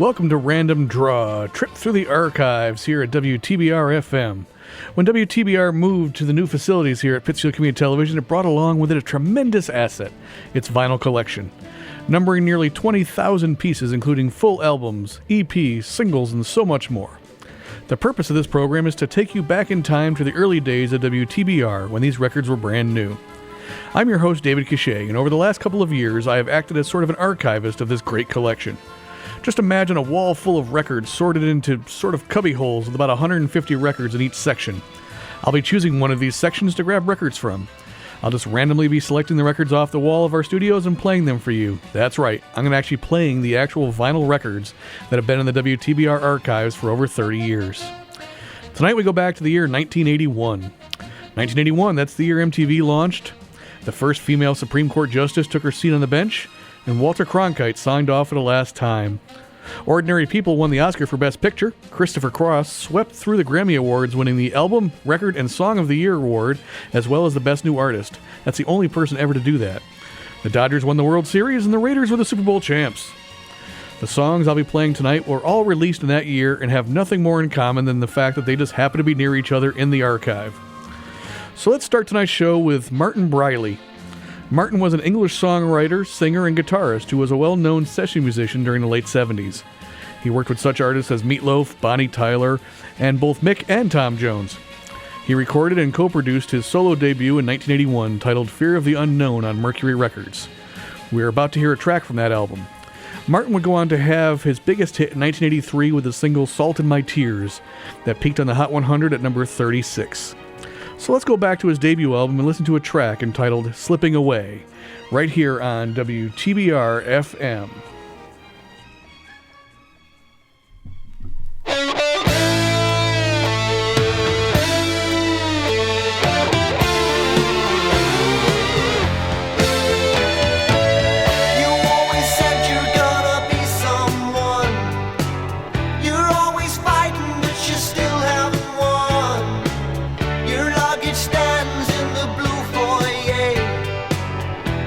Welcome to Random Draw, a trip through the archives here at WTBR-FM. When WTBR moved to the new facilities here at Pittsfield Community Television, it brought along with it a tremendous asset, its vinyl collection. Numbering nearly 20,000 pieces, including full albums, EPs, singles, and so much more. The purpose of this program is to take you back in time to the early days of WTBR, when these records were brand new. I'm your host, David Cachet, and over the last couple of years, I have acted as sort of an archivist of this great collection. Just imagine a wall full of records sorted into sort of cubby holes with about 150 records in each section. I'll be choosing one of these sections to grab records from. I'll just randomly be selecting the records off the wall of our studios and playing them for you. That's right, I'm going to actually playing the actual vinyl records that have been in the WTBR archives for over 30 years. Tonight we go back to the year 1981. 1981, that's the year MTV launched. The first female Supreme Court justice took her seat on the bench, and Walter Cronkite signed off for the last time. Ordinary People won the Oscar for Best Picture. Christopher Cross swept through the Grammy Awards, winning the Album, Record, and Song of the Year award, as well as the Best New Artist. That's the only person ever to do that. The Dodgers won the World Series, and the Raiders were the Super Bowl champs. The songs I'll be playing tonight were all released in that year and have nothing more in common than the fact that they just happen to be near each other in the archive. So let's start tonight's show with Martin Briley. Martin was an English songwriter, singer, and guitarist who was a well-known session musician during the late 70s. He worked with such artists as Meat Loaf, Bonnie Tyler, and both Mick and Tom Jones. He recorded and co-produced his solo debut in 1981 titled Fear of the Unknown on Mercury Records. We're about to hear a track from that album. Martin would go on to have his biggest hit in 1983 with the single Salt in My Tears that peaked on the Hot 100 at number 36. So let's go back to his debut album and listen to a track entitled Slipping Away, right here on WTBR-FM.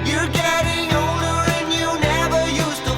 You're getting older and you never used to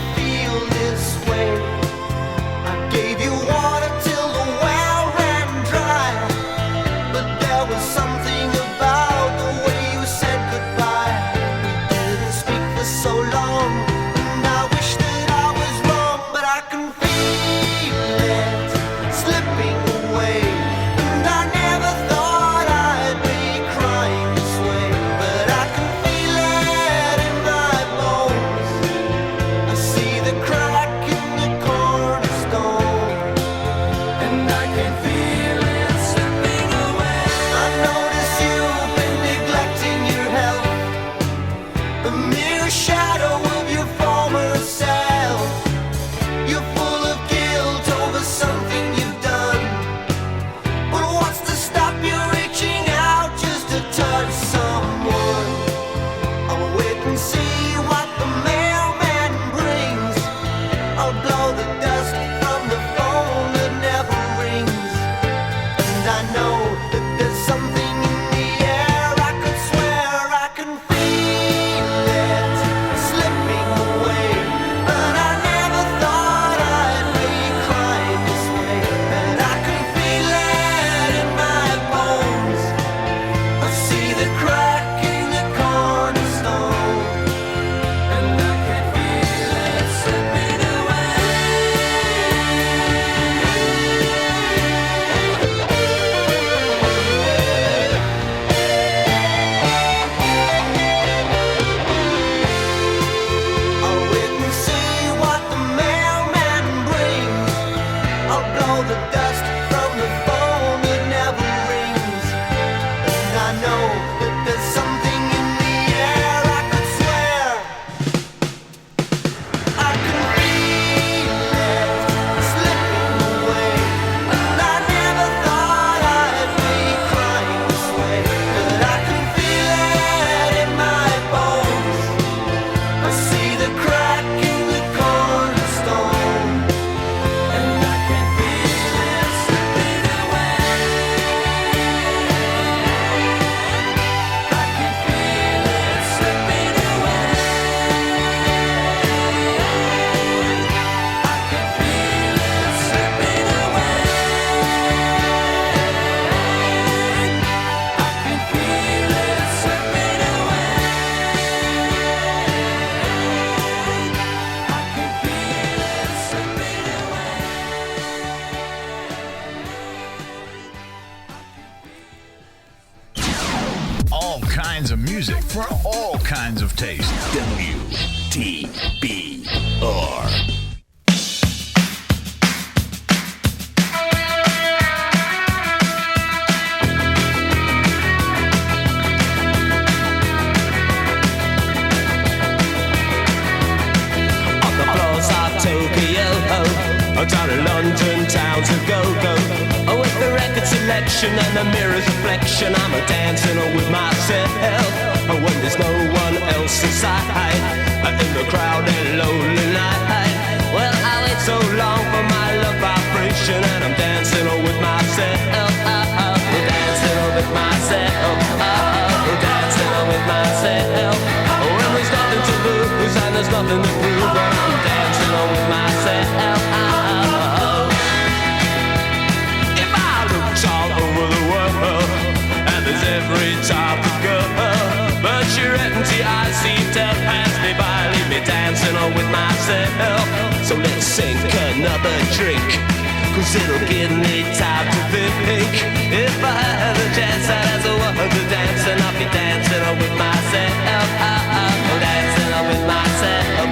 music for all kinds of taste. WTBR. Down to London town to go. With the record selection and the mirror's reflection, I'm a dancing with myself. When there's no one else inside, in the crowded lonely night. Well, I wait so long for my love vibration, and I'm dancing with myself. Dancing with myself. Dancing with myself. When there's nothing to lose and there's nothing to prove, but I'm dancing with myself. Every type of girl, but your empty eyes seem to pass me by. Leave me dancing on with myself. So let's sink another drink, cause it'll give me time to think. If I had a chance, I'd as a woman to dance, and I'll be dancing on with myself. Dancing on with myself.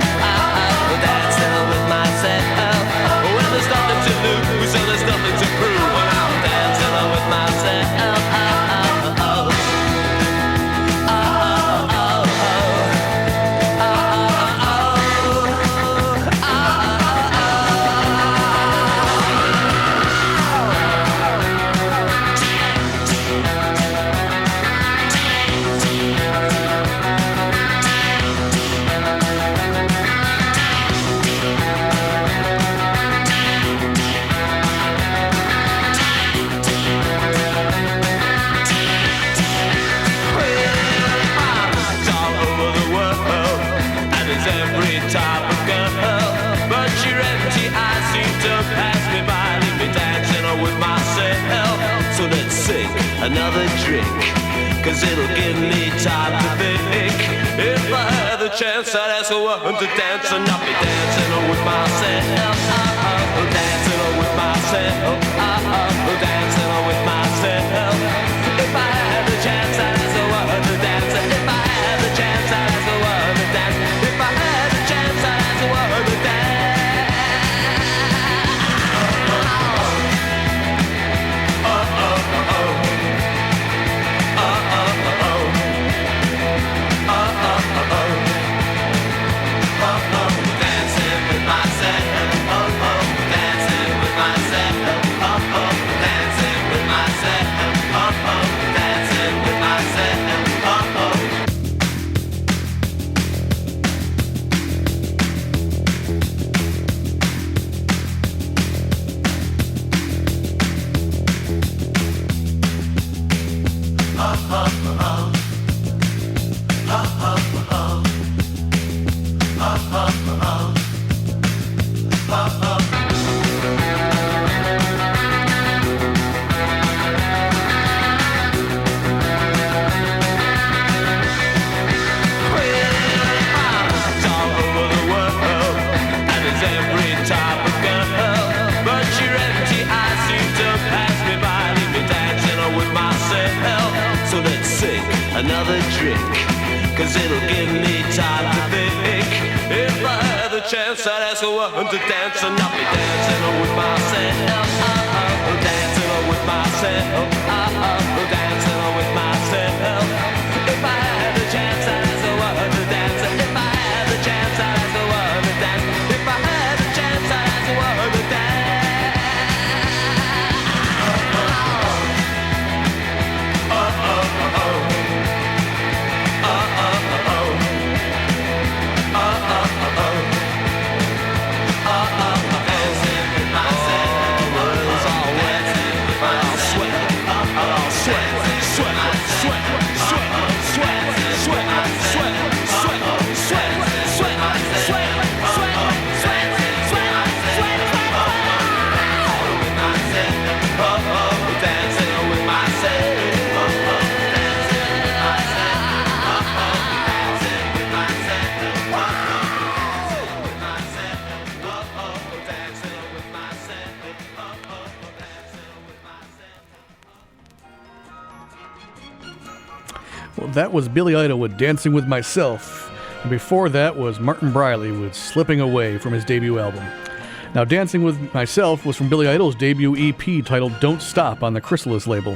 Dancing on with myself. Well, there's nothing to lose, and there's nothing to prove, when I'm dancing on with myself. Another drink, cause it'll give me time to think. If I had the chance, I'd ask a woman to dance, and I'll be dancing with myself. Dancing with myself. Dancing with myself. If I had the chance, I'd ask a woman to dance. If I had the chance, I'd ask a woman to dance. If I had the chance, I'd ask a woman to dance. Another drink, cause it'll give me time to think. If I had the chance, I'd ask a woman to dance, and I'll be dancing with myself. Dancing with myself. Dancing with myself. If I had the chance, I'd ask a woman to dance. If I had the chance, I'd ask a woman to dance. If I had the chance, I'd ask a woman to dance. Dancing with myself. that was Billy Idol with Dancing With Myself. And before that was Martin Briley with Slipping Away from his debut album. Now, Dancing With Myself was from Billy Idol's debut EP titled Don't Stop on the Chrysalis label.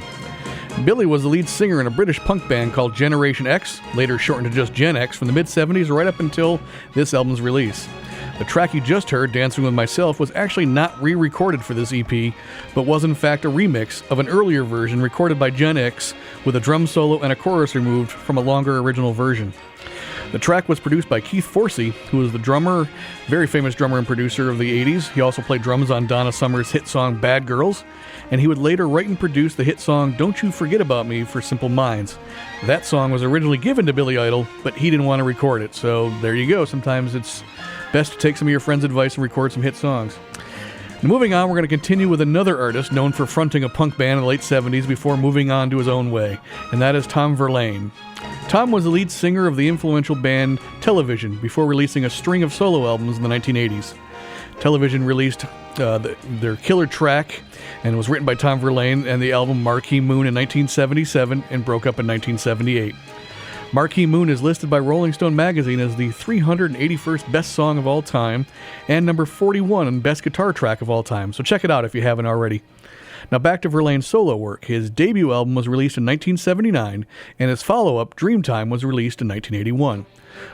Billy was the lead singer in a British punk band called Generation X, later shortened to just Gen X, from the mid-70s right up until this album's release. The track you just heard, Dancing With Myself, was actually not re-recorded for this EP, but was in fact a remix of an earlier version recorded by Gen X with a drum solo and a chorus removed from a longer original version. The track was produced by Keith Forsey, who was the drummer, very famous drummer and producer of the 80s. He also played drums on Donna Summer's hit song Bad Girls, and he would later write and produce the hit song Don't You Forget About Me for Simple Minds. That song was originally given to Billy Idol, but he didn't want to record it, so there you go. Sometimes it's best to take some of your friends' advice and record some hit songs. Now, moving on, we're going to continue with another artist known for fronting a punk band in the late 70s before moving on to his own way, and that is Tom Verlaine. Tom was the lead singer of the influential band Television before releasing a string of solo albums in the 1980s. Television released their Killer track and was written by Tom Verlaine and the album Marquee Moon in 1977 and broke up in 1978. Marquee Moon is listed by Rolling Stone magazine as the 381st best song of all time and number 41 on best guitar track of all time, so check it out if you haven't already. Now back to Verlaine's solo work. His debut album was released in 1979, and his follow-up, Dreamtime, was released in 1981.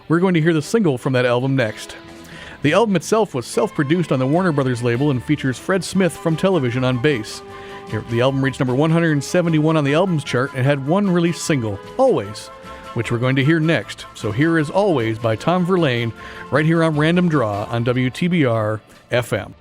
We're going to hear the single from that album next. The album itself was self-produced on the Warner Brothers label and features Fred Smith from Television on bass. The album reached number 171 on the albums chart and had one released single, Always, which we're going to hear next. So here is Always by Tom Verlaine, right here on Random Draw on WTBR-FM.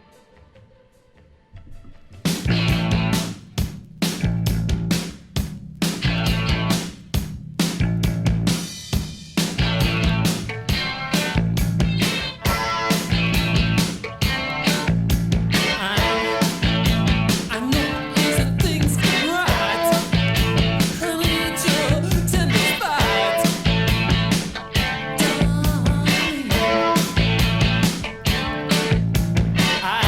I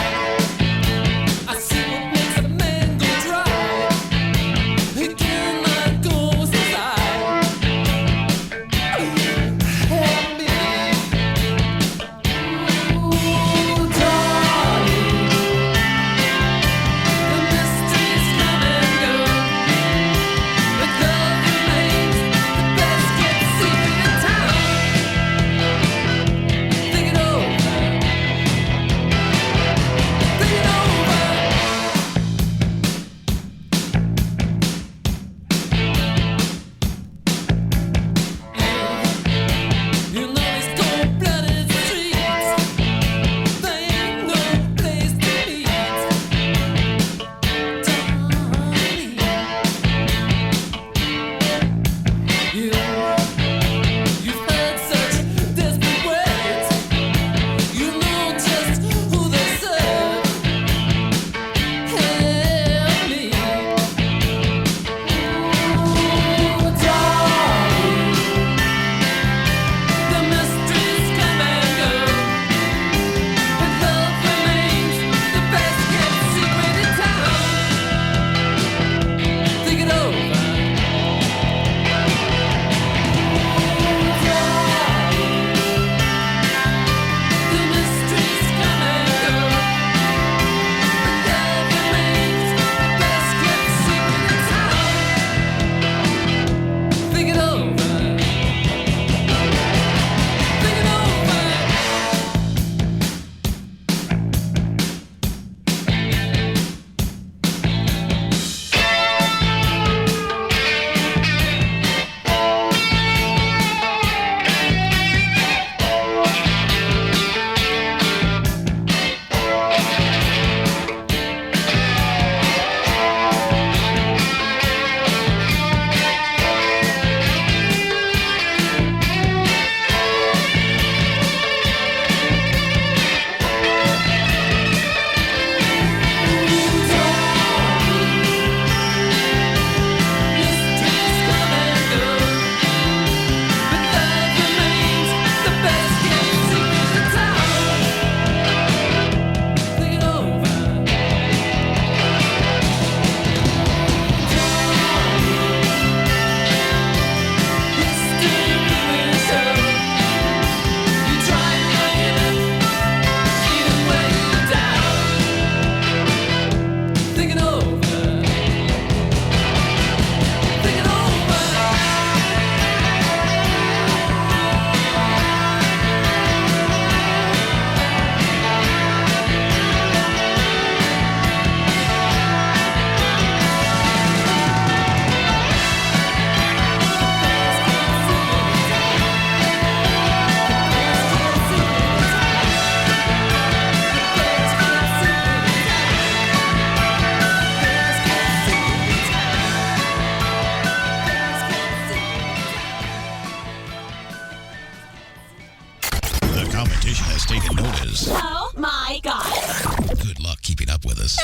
my God. Good luck keeping up with us.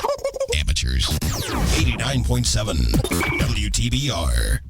Amateurs. 89.7 WTBR.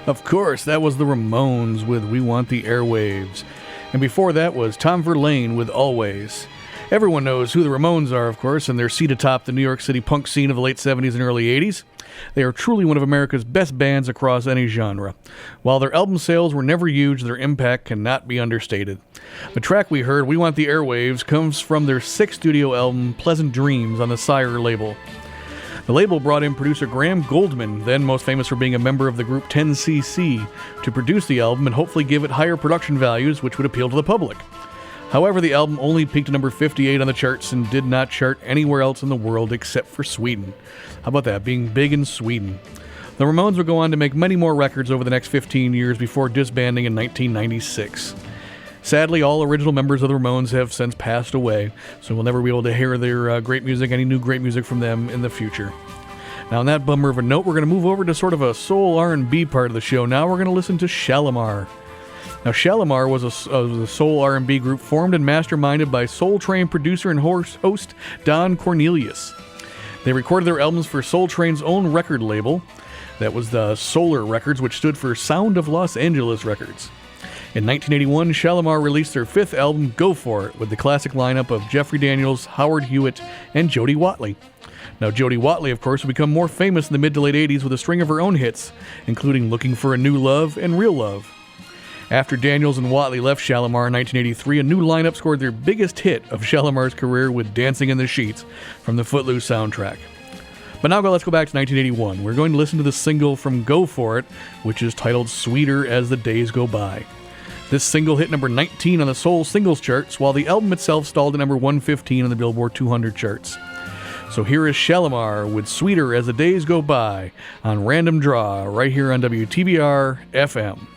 Of course, that was the Ramones with We Want the Airwaves. And before that was Tom Verlaine with Always. Everyone knows who the Ramones are, of course, and their seat atop the New York City punk scene of the late 70s and early 80s. They are truly one of America's best bands across any genre. While their album sales were never huge, their impact cannot be understated. The track we heard, We Want the Airwaves, comes from their sixth studio album, Pleasant Dreams, on the Sire label. The label brought in producer Graham Goldman, then most famous for being a member of the group 10cc, to produce the album and hopefully give it higher production values which would appeal to the public. However, the album only peaked at number 58 on the charts and did not chart anywhere else in the world except for Sweden. How about that, being big in Sweden? The Ramones would go on to make many more records over the next 15 years before disbanding in 1996. Sadly, all original members of the Ramones have since passed away, so we'll never be able to hear their great music, any new great music from them in the future. Now, on that bummer of a note, we're going to move over to sort of a soul R&B part of the show. Now we're going to listen to Shalamar. Now, Shalamar was a soul R&B group formed and masterminded by Soul Train producer and host Don Cornelius. They recorded their albums for Soul Train's own record label. That was the Solar Records, which stood for Sound of Los Angeles Records. In 1981, Shalamar released their fifth album, Go For It, with the classic lineup of Jeffrey Daniels, Howard Hewitt, and Jody Watley. Now, Jody Watley, of course, would become more famous in the mid to late 80s with a string of her own hits, including Looking for a New Love and Real Love. After Daniels and Watley left Shalamar in 1983, a new lineup scored their biggest hit of Shalamar's career with Dancing in the Sheets from the Footloose soundtrack. But now let's go back to 1981. We're going to listen to the single from Go For It, which is titled Sweeter as the Days Go By. This single hit number 19 on the Soul Singles charts, while the album itself stalled at number 115 on the Billboard 200 charts. So here is Shalamar with Sweeter as the Days Go By on Random Draw right here on WTBR-FM.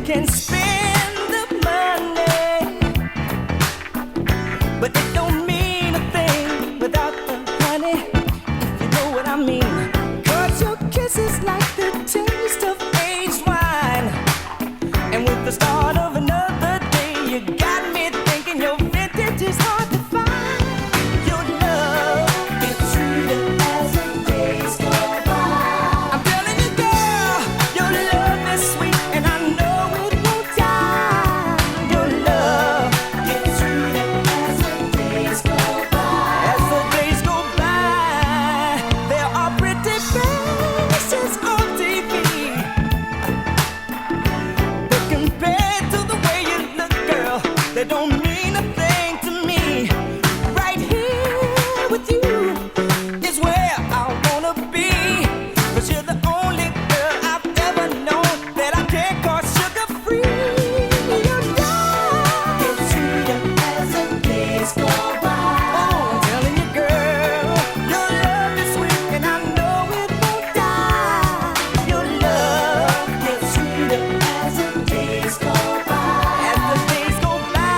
Can spend the money, but it don't mean a thing without the honey, if you know what I mean. 'Cause your kiss is like the taste of aged wine, and with the start of another day, you got me thinking your vintage is hard to find. Your love gets sweeter as the days go by. I'm telling you, girl, your love is sweet, and I know they don't mean a thing to me. Right here with you is where I wanna be. 'Cause you're the only girl I've ever known that I can't call sugar free. Your love gets sweeter as the days go by. Oh, I'm telling you, girl, your love is sweet and I know it won't die. Your love gets sweeter as the days go by. As the days go by.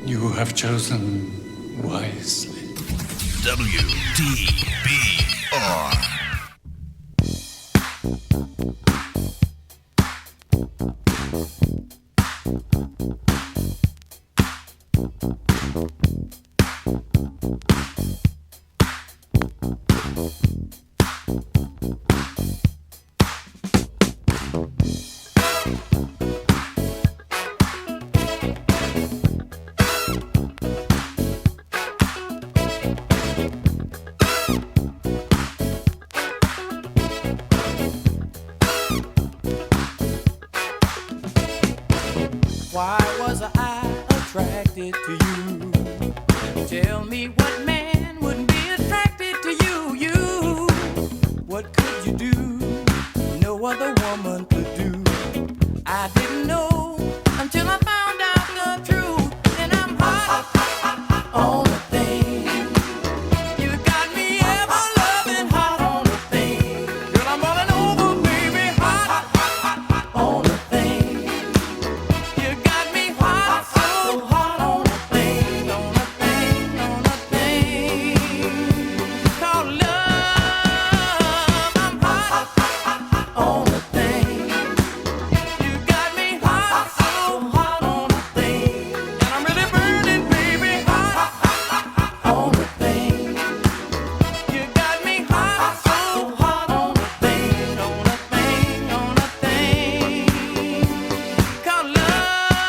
You have chosen wisely. WTBR. Why was I attracted to you? Tell me what man would be attracted to you, you. What could you do? No other woman could do. I didn't know until I found out the truth, and I'm hot on the thing. You got me ever loving hot on the thing. Girl, I'm rolling over, baby, hot on the thing. You got me hot, so hot on the thing, on the thing, on the thing. Called love, I'm hot on the thing. You got me hot, so hot on the thing. And I'm really burning, baby, hot on the thing. You got me hot, so hot on the thing, on the thing, on the thing. Called love,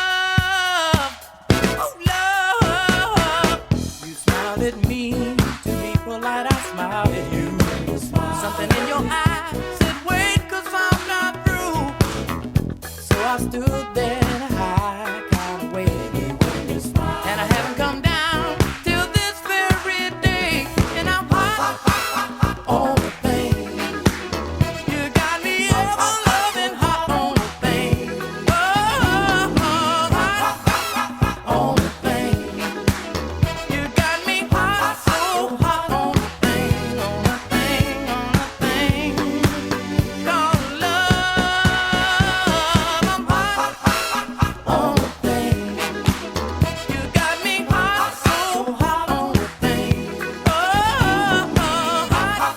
oh love. You smiled at me, to be polite, I smiled at you. Something in your eyes said, wait, 'cause I'm not through. So I stood there in a high kind of way, and I haven't come down till this very day, and I'm hot on the thing. You got me ever loving hot on the thing. Oh, hot on the thing. You got me hot, so hot on the thing, on the thing, on the thing. Called love, I'm hot on the thing. You got me hot, so hot on the thing. Oh, hot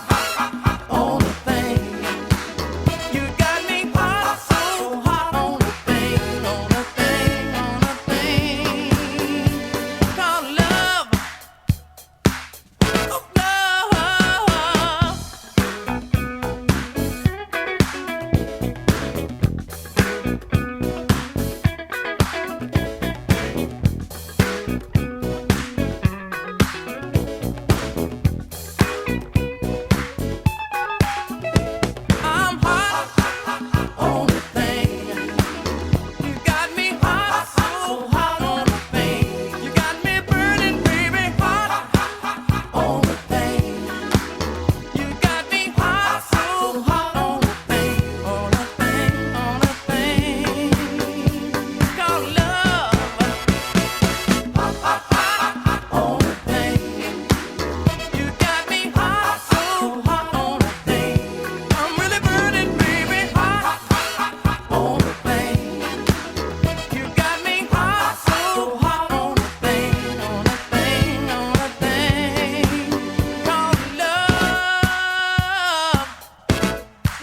on the thing. You got me hot, so hot on the thing, on the thing, on the thing. Called love, oh love. I'm hot on the thing. You got me hot, so hot on the thing. You got me burning, baby, hot on the thing. You got me hot, so hot on the thing, on the thing, on the thing. Called love, hot on the thing. You got me hot, so hot on the thing. I'm really burning, baby, hot on the thing. You got me hot, so hot on the thing, on the thing, on the thing. Called love,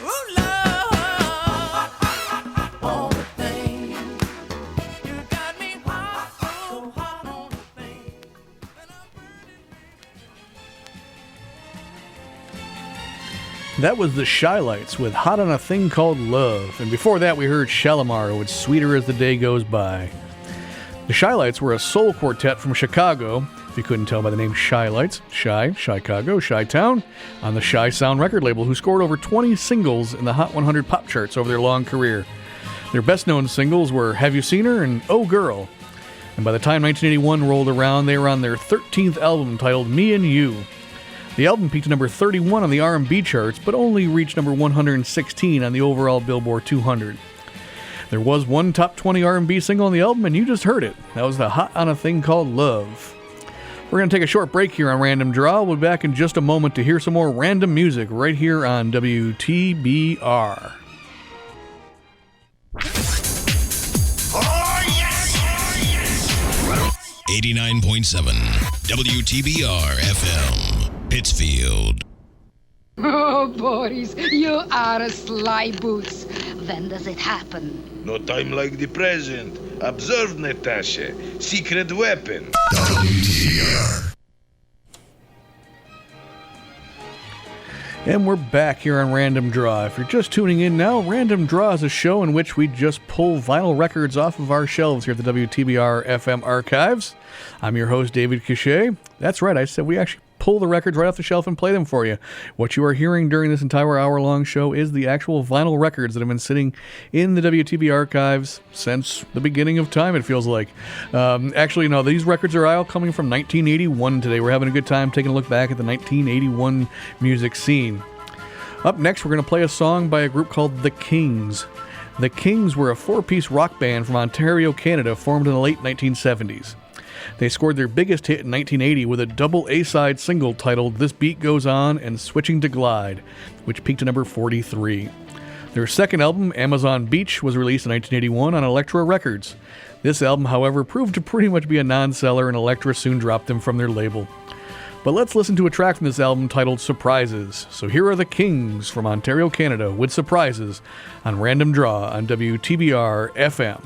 ooh love, on the thing. You got me hot, so hot on the thing. And I'm burning. That was the Shylights with Hot on a Thing Called Love. And before that, we heard Shalamar with Sweeter as the Day Goes By. The Shylights were a soul quartet from Chicago, if you couldn't tell by the name Shylights, Chicago, Chi-Town, on the Chi Sound record label, who scored over 20 singles in the Hot 100 pop charts over their long career. Their best-known singles were Have You Seen Her and Oh Girl. And by the time 1981 rolled around, they were on their 13th album titled Me and You. The album peaked at number 31 on the R&B charts, but only reached number 116 on the overall Billboard 200. There was one top 20 R&B single on the album, and you just heard it. That was the Hot on a Thing Called Love. We're going to take a short break here on Random Draw. We'll be back in just a moment to hear some more random music right here on WTBR. Oh, yes! 89.7 WTBR-FM, Pittsfield. Oh, Boris, you are a sly boots. When does it happen? No time like the present. Observe, Natasha. Secret weapon. WTBR. And we're back here on Random Draw. If you're just tuning in now, Random Draw is a show in which we just pull vinyl records off of our shelves here at the WTBR-FM archives. I'm your host, David Cachet. That's right, I said we actually pull the records right off the shelf and play them for you. What you are hearing during this entire hour-long show is the actual vinyl records that have been sitting in the WTB archives since the beginning of time, it feels like. Actually, no, these records are all coming from 1981 today. We're having a good time taking a look back at the 1981 music scene. Up next, we're going to play a song by a group called The Kings. The Kings were a four-piece rock band from Ontario, Canada, formed in the late 1970s. They scored their biggest hit in 1980 with a double A-side single titled This Beat Goes On and Switching to Glide, which peaked at number 43. Their second album, Amazon Beach, was released in 1981 on Elektra Records. This album, however, proved to pretty much be a non-seller, and Elektra soon dropped them from their label. But let's listen to a track from this album titled Surprises. So here are the Kings from Ontario, Canada with Surprises on Random Draw on WTBR-FM.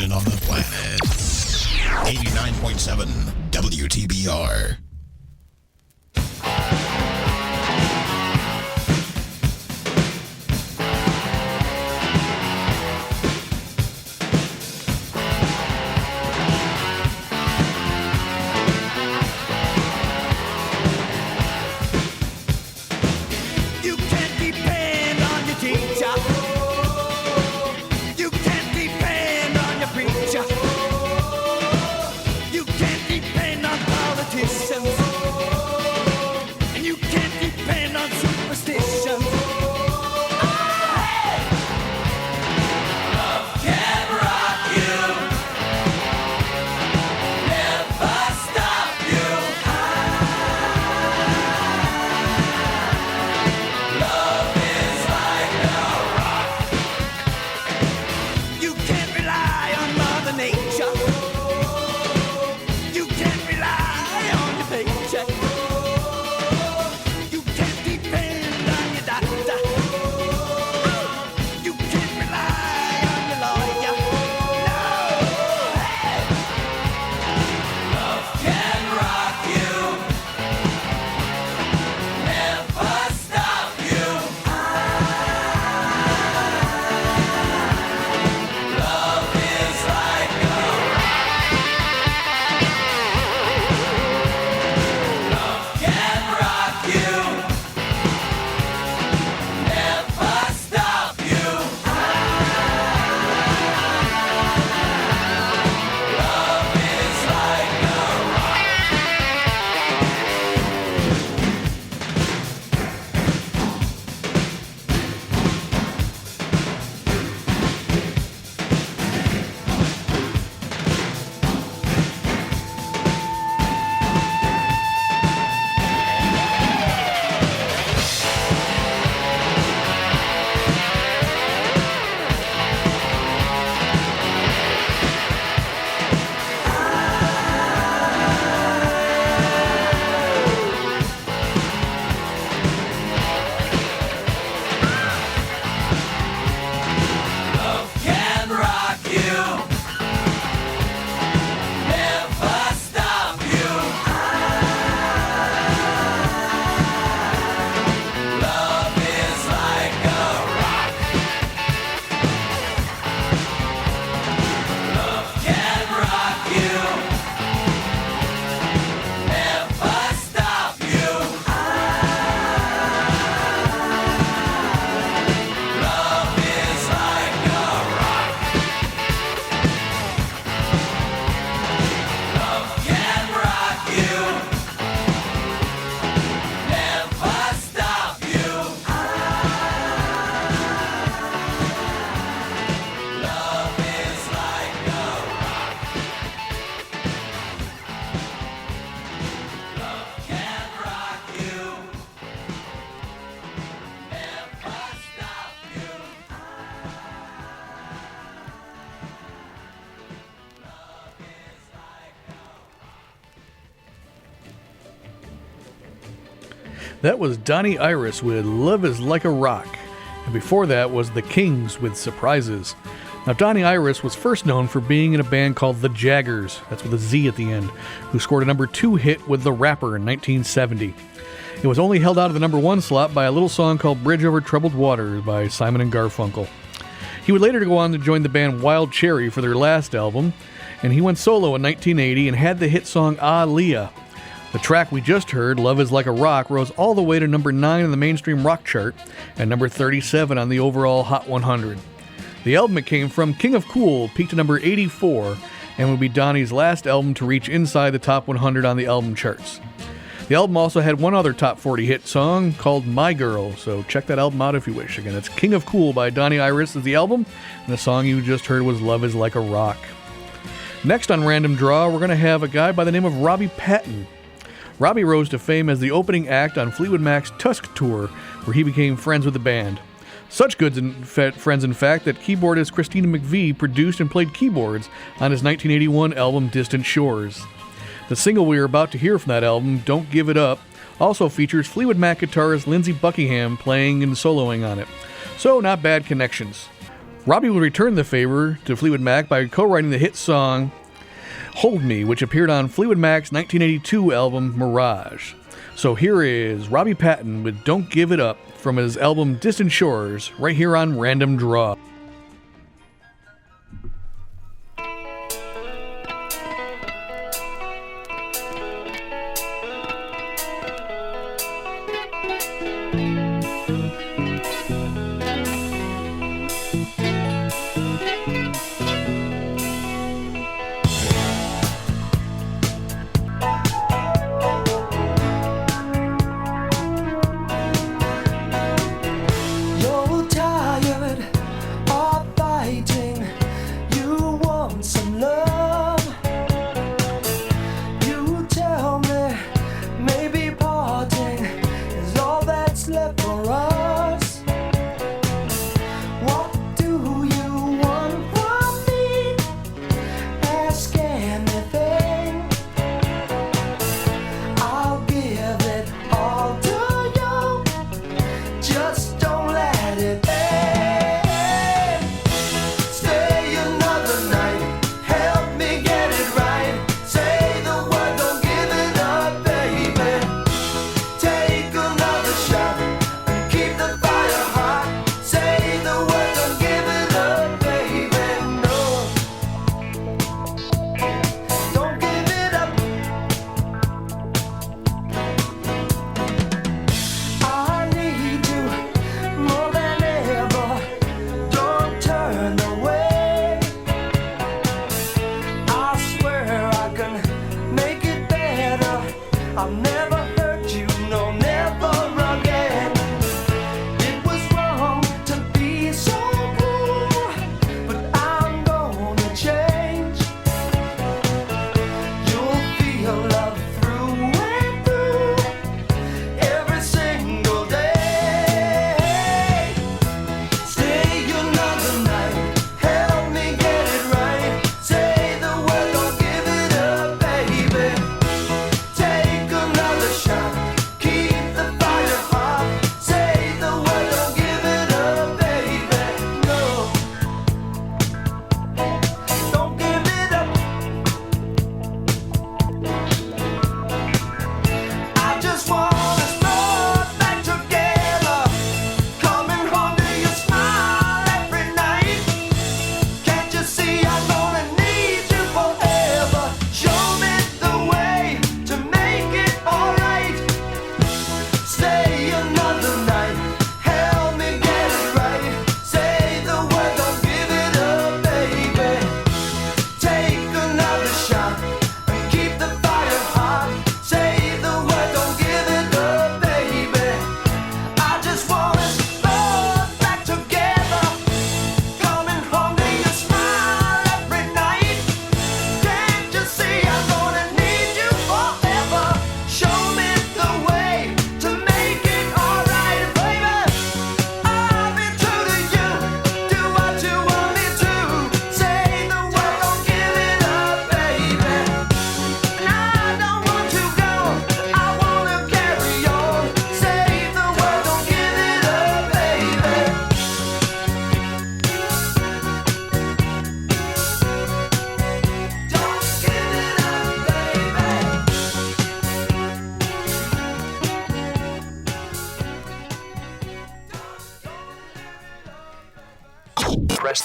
On the planet. 89.7 WTBR. You can't depend on your teacher. You can't depend on your preacher. You can't depend on politicians. That was Donnie Iris with Love is Like a Rock. And before that was The Kings with Surprises. Now, Donnie Iris was first known for being in a band called The Jaggers, that's with a Z at the end, who scored a number 2 hit with The Rapper in 1970. It was only held out of the number 1 slot by a little song called Bridge Over Troubled Waters by Simon and Garfunkel. He would later go on to join the band Wild Cherry for their last album, and he went solo in 1980 and had the hit song Ah Leah. The track we just heard, Love is Like a Rock, rose all the way to number 9 on the mainstream rock chart and number 37 on the overall Hot 100. The album it came from, King of Cool, peaked at number 84 and would be Donnie's last album to reach inside the top 100 on the album charts. The album also had one other top 40 hit song called My Girl, so check that album out if you wish. Again, it's King of Cool by Donnie Iris is the album, and the song you just heard was Love is Like a Rock. Next on Random Draw, we're going to have a guy by the name of Robbie Patton. Robbie rose to fame as the opening act on Fleetwood Mac's Tusk Tour, where he became friends with the band. Such good friends, in fact, that keyboardist Christina McVie produced and played keyboards on his 1981 album Distant Shores. The single we are about to hear from that album, Don't Give It Up, also features Fleetwood Mac guitarist Lindsey Buckingham playing and soloing on it. So, not bad connections. Robbie would return the favor to Fleetwood Mac by co-writing the hit song Hold Me, which appeared on Fleetwood Mac's 1982 album Mirage. So here is Robbie Patton with Don't Give It Up from his album Distant Shores, right here on Random Draw. You're tired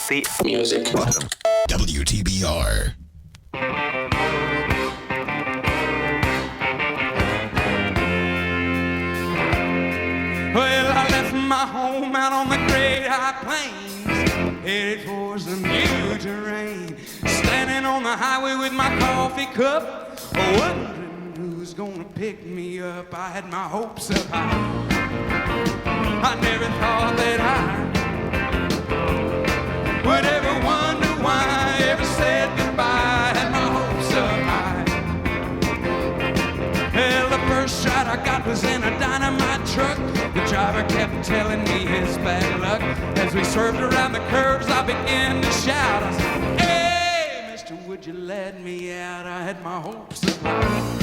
Classy music. WTBR. Well, I left my home out on the great high plains, headed towards the new terrain, standing on the highway with my coffee cup, wondering who's gonna pick me up. I had my hopes up high. I never thought that I would ever wonder why I ever said goodbye. I had my hopes up high. Well, the first shot I got was in a dynamite truck. The driver kept telling me his bad luck. As we swerved around the curves, I began to shout. I said, hey, mister, would you let me out? I had my hopes up high.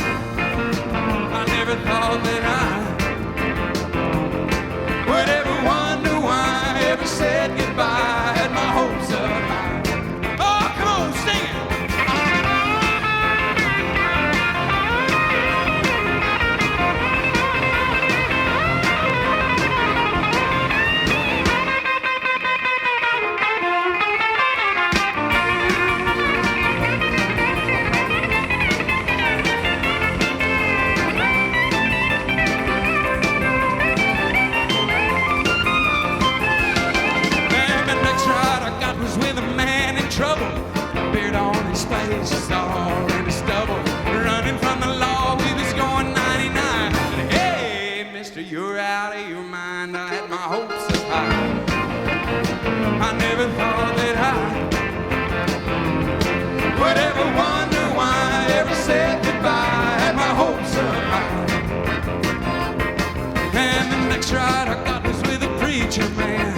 I never thought that I would ever wonder why I ever said goodbye. I had my hopes up high. Oh, come on, sing it. Trouble, beard on his face, all in a stubble, running from the law, we was going 99. And hey, mister, you're out of your mind. I had my hopes up high. I never thought that I would ever wonder why I ever said goodbye. I had my hopes up high. And the next ride I got was with a preacher man.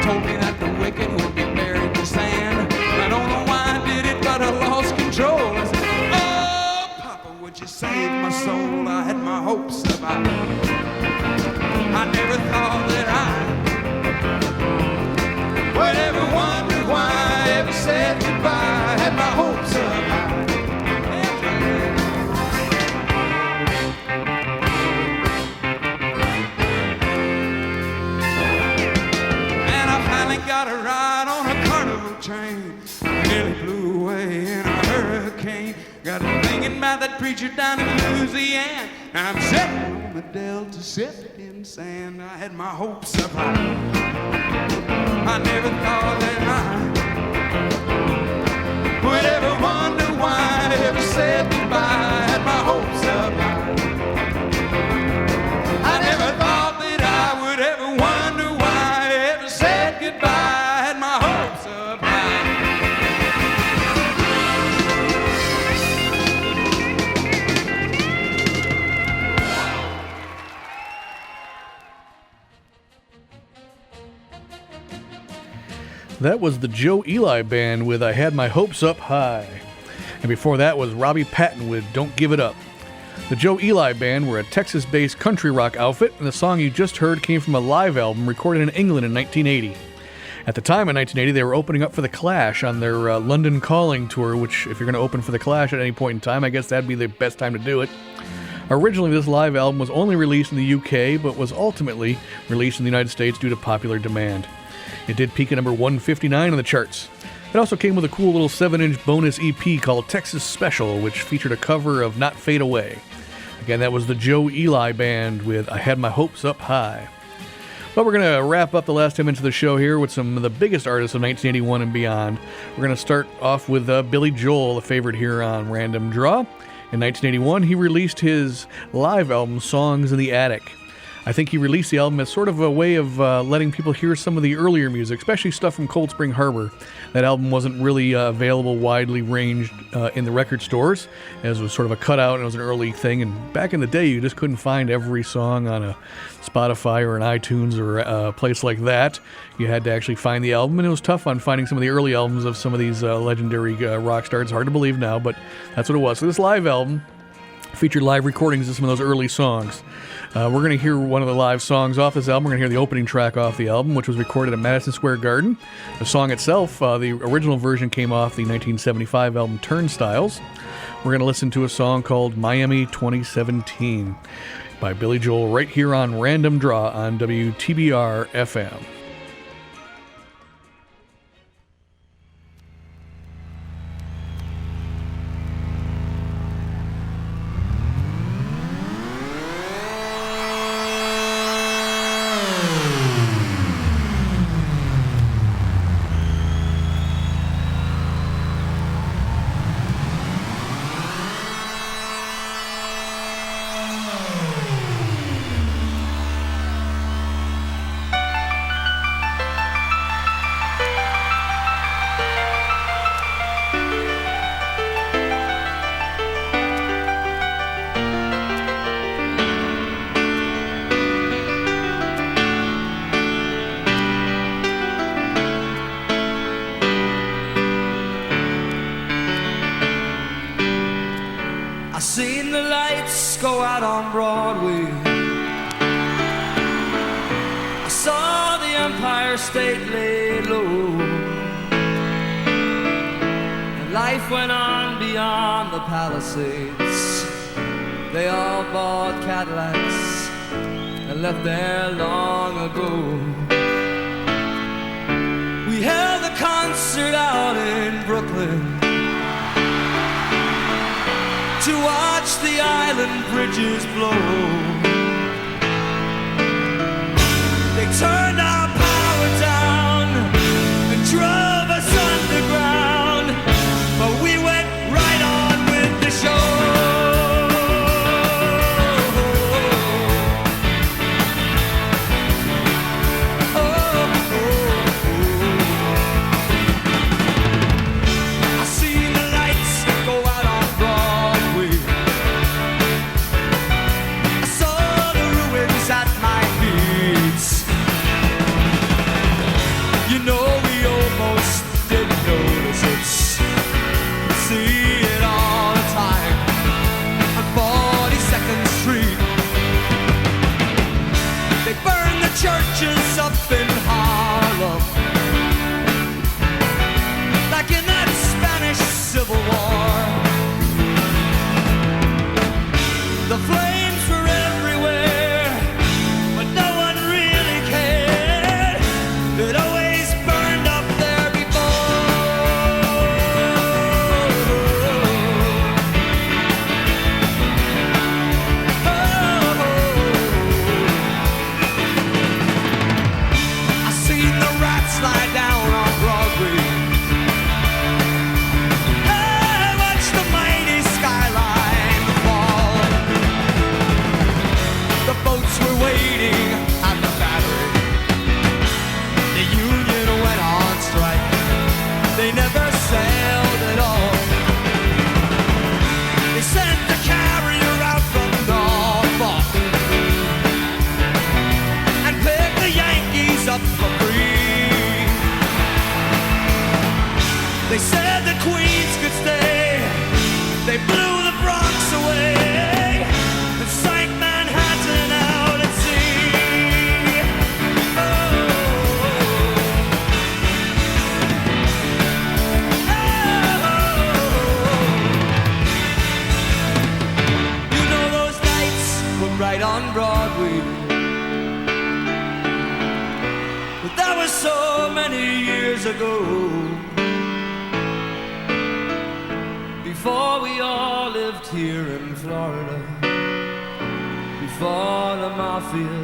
Told me that the wicked would be buried in sand. I don't know why I did it, but I lost control. I said, oh, Papa, would you save my soul? I had my hopes up high. I never thought that I would ever wonder why I ever said goodbye. I had my hopes up high. And I finally got a ride on a carnival train. Nearly blew away in a hurricane. Got a thinking about that preacher down in Louisiana. Now I'm sitting on the delta, sifting sand. I had my hopes up high. I never thought that I would ever wonder why I ever said goodbye. I had my hopes up high. I never thought that I would ever wonder why I ever said goodbye. I had my hopes up high. That was the Joe Ely Band with I Had My Hopes Up High. And before that was Robbie Patton with Don't Give It Up. The Joe Ely Band were a Texas-based country rock outfit, and the song you just heard came from a live album recorded in England in 1980. At the time, in 1980, they were opening up for The Clash on their London Calling tour, which, if you're going to open for The Clash at any point in time, I guess that'd be the best time to do it. Originally, this live album was only released in the UK, but was ultimately released in the United States due to popular demand. It did peak at number 159 on the charts. It also came with a cool little 7-inch bonus EP called Texas Special, which featured a cover of Not Fade Away. Again, that was the Joe Ely Band with I Had My Hopes Up High. Well, we're going to wrap up the last 10 minutes of the show here with some of the biggest artists of 1981 and beyond. We're going to start off with Billy Joel, a favorite here on Random Draw. In 1981, he released his live album, Songs in the Attic. I think he released the album as sort of a way of letting people hear some of the earlier music, especially stuff from Cold Spring Harbor. That album wasn't really available widely ranged in the record stores, as it was sort of a cutout and it was an early thing. And back in the day, you just couldn't find every song on a Spotify or an iTunes or a place like that. You had to actually find the album, and it was tough on finding some of the early albums of some of these legendary rock stars. Hard to believe now, but that's what it was. So this live album featured live recordings of some of those early songs. We're going to hear one of the live songs off this album. We're going to hear the opening track off the album, which was recorded at Madison Square Garden. The song itself, the original version came off the 1975 album Turnstiles. We're going to listen to a song called Miami 2017 by Billy Joel right here on Random Draw on WTBR-FM. Seen the lights go out on Broadway. I saw the Empire State lay low. And life went on beyond the Palisades. They all bought Cadillacs and left there long ago. We held a concert out in Brooklyn to watch the island bridges blow. They turned our power down and drove us underground, but we went right on with the show. I seen the lights go out on Broadway. I saw the ruins at my feet. You know we almost didn't notice it. We see it all the time on 42nd Street. They burn the churches up in Harlem, like in that Spanish Civil War. The flames were everywhere, but no one really cared. It always burned up there before. I seen the rats lie down on Broadway. I watched the mighty skyline fall. The boats were waiting at the battery. The union went on strike. They never sailed at all. They sent the carrier out from Norfolk and picked the Yankees up for free. They said the Queens could stay. They blew the Bronx away and sank Manhattan out at sea. You know those nights were right on Broadway, but that was so many years ago. Before we all lived here in Florida, before the mafia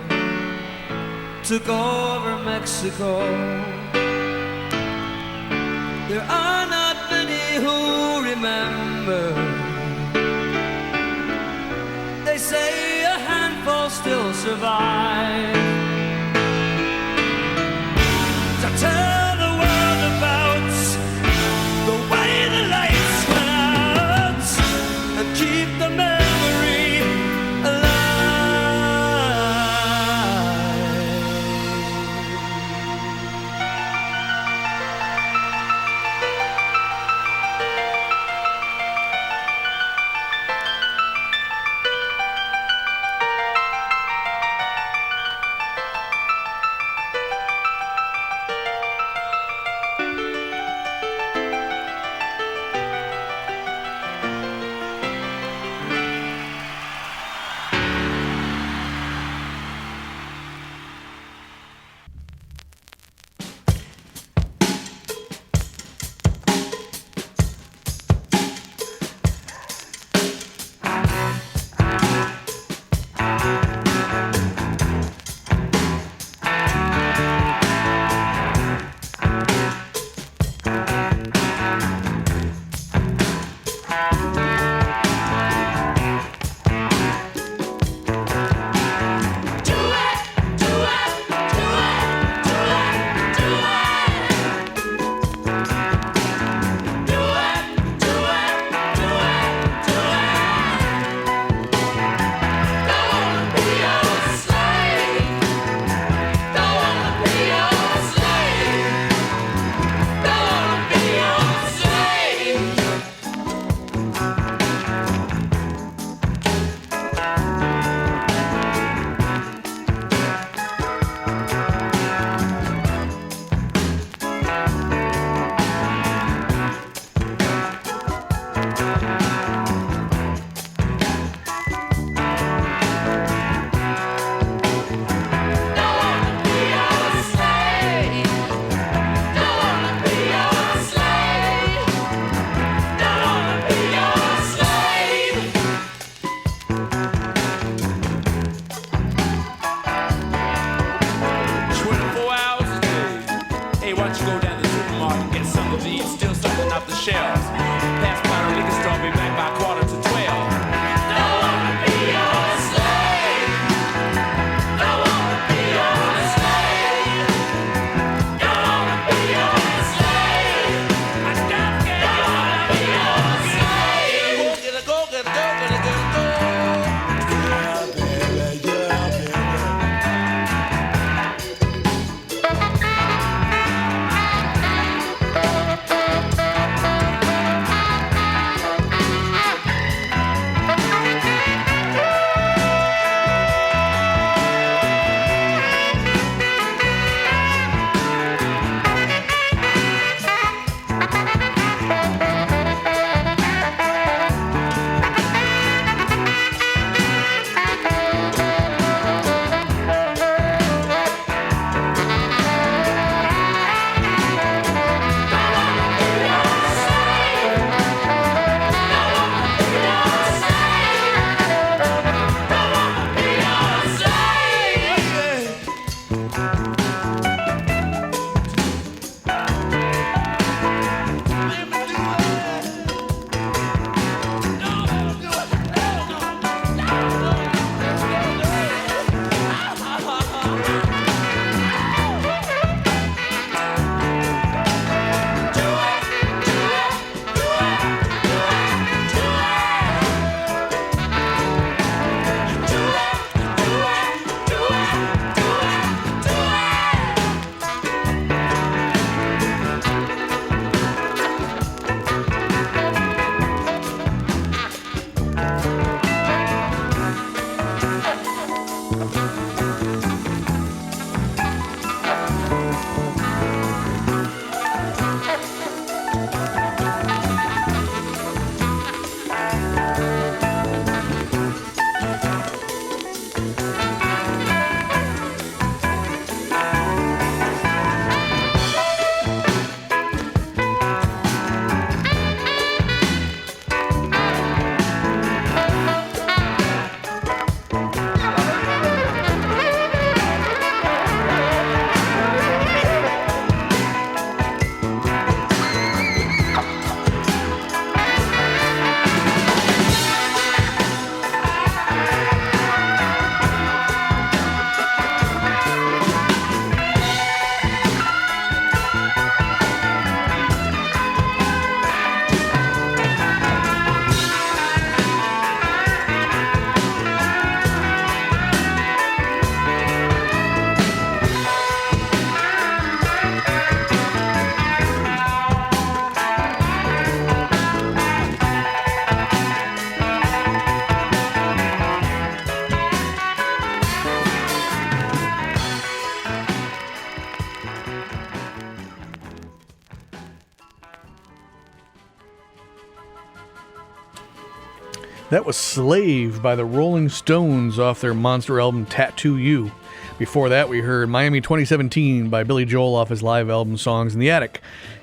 took over Mexico. There are not many who remember. They say a handful still survive to tell the world about the way the lights went out and keep the memory alive. something to eat, steal something off the shelves. Pass by the liquor store, be back by 11:45. Don't wanna be your slave. Don't wanna be your slave. Don't wanna be your slave. I don't wanna be your slave. Go, get a go, get a go, get a go, go. Yeah, baby, yeah, baby. That was Slave by the Rolling Stones off their monster album Tattoo You. Before that, we heard Miami 2017 by Billy Joel off his live album Songs in the Attic.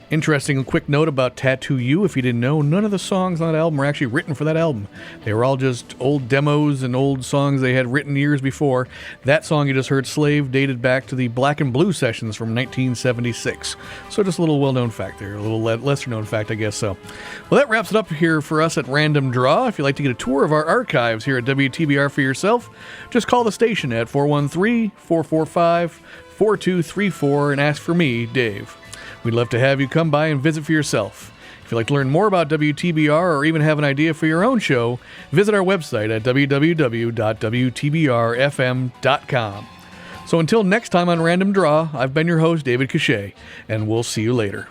Interesting quick note about Tattoo You, if you didn't know, none of the songs on that album were actually written for that album. They were all just old demos and old songs they had written years before. That song you just heard, Slave, dated back to the Black and Blue sessions from 1976. So just a little well-known fact there, a little lesser-known fact, I guess so. Well, that wraps it up here for us at Random Draw. If you'd like to get a tour of our archives here at WTBR for yourself, just call the station at 413-445-4234 and ask for me, Dave. We'd love to have you come by and visit for yourself. If you'd like to learn more about WTBR or even have an idea for your own show, visit our website at www.WTBR-FM.com. So until next time on Random Draw, I've been your host, David Cachet, and we'll see you later.